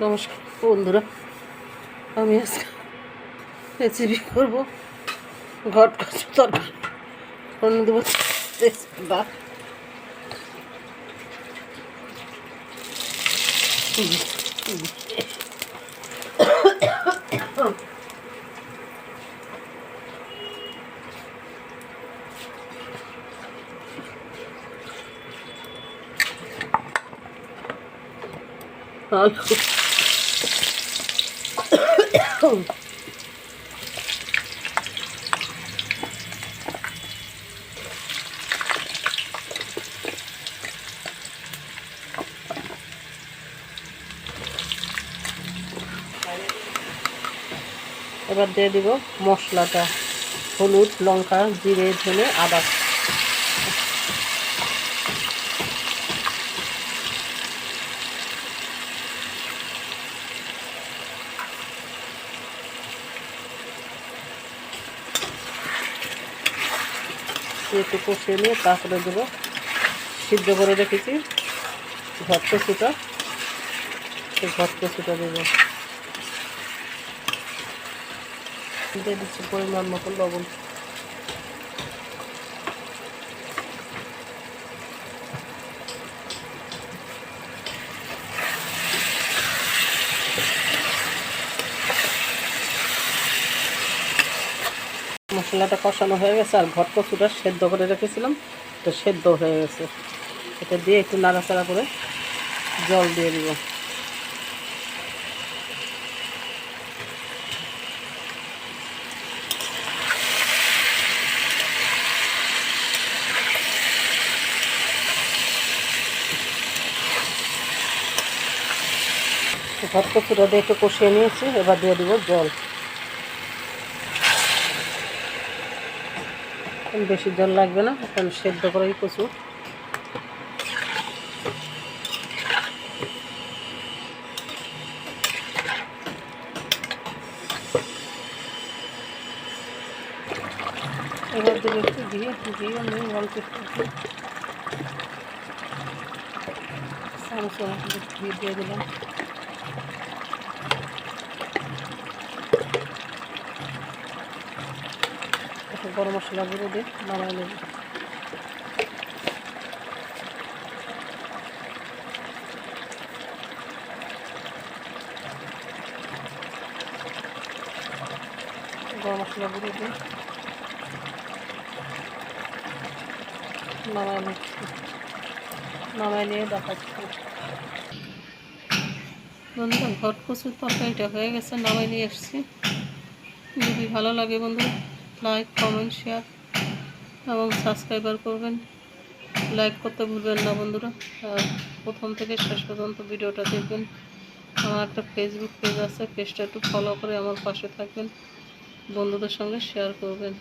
নমস্কার বন্ধুরা, আমি আজকে রেসিপি করবো ঘট কচু তরকারি। দেবো তেজপাতা, আলু, এবার দিয়ে দিব মশলাটা, হলুদ, লঙ্কা, জিরে, ধনে, আদা। একটু কষিয়ে নিয়ে তারপরে দেবো সিদ্ধ করে রেখেছি ঘট কচুটা, সেই ঘট কচুটা দেবো। দিয়ে দিচ্ছি পরিমাণ মতো লবণ। মশলাটা কষানো হয়ে গেছে, আর ঘট কচুটা সেদ্ধ করে রেখেছিলাম, তো সেদ্ধ হয়ে গেছে। এটা দিয়ে একটু নাড়াচাড়া করে জল দিয়ে দিব। ঘট কচুটা দিয়ে একটু কষিয়ে নিয়েছি, এবার দিয়ে দিব জল। বেশি জল লাগবে না, কারণ সেদ্ধ করাই কচু। এবার দেবো একটু দিয়ে আমি অল্প একটু দিয়ে দিলাম। গরম মশলা গুঁড়ো দিয়ে নামাই নেব। গরম মশলা গুঁড়ো দিয়ে নামাই নিয়ে দেখাচ্ছি। বন্ধুরা, ঘট কচুর তরকারিটা হয়ে গেছে, নামাই নিয়ে এসেছি। যদি ভালো লাগে বন্ধুরা, লাইক, কমেন্ট, শেয়ার এবং সাবস্ক্রাইবার করবেন। লাইক করতে ভুলবেন না বন্ধুরা, আর প্রথম থেকে শেষ পর্যন্ত ভিডিওটা দেখবেন। আমার একটা ফেসবুক পেজ আছে, পেজটা একটু ফলো করে আমার পাশে থাকবেন, বন্ধুদের সঙ্গে শেয়ার করবেন।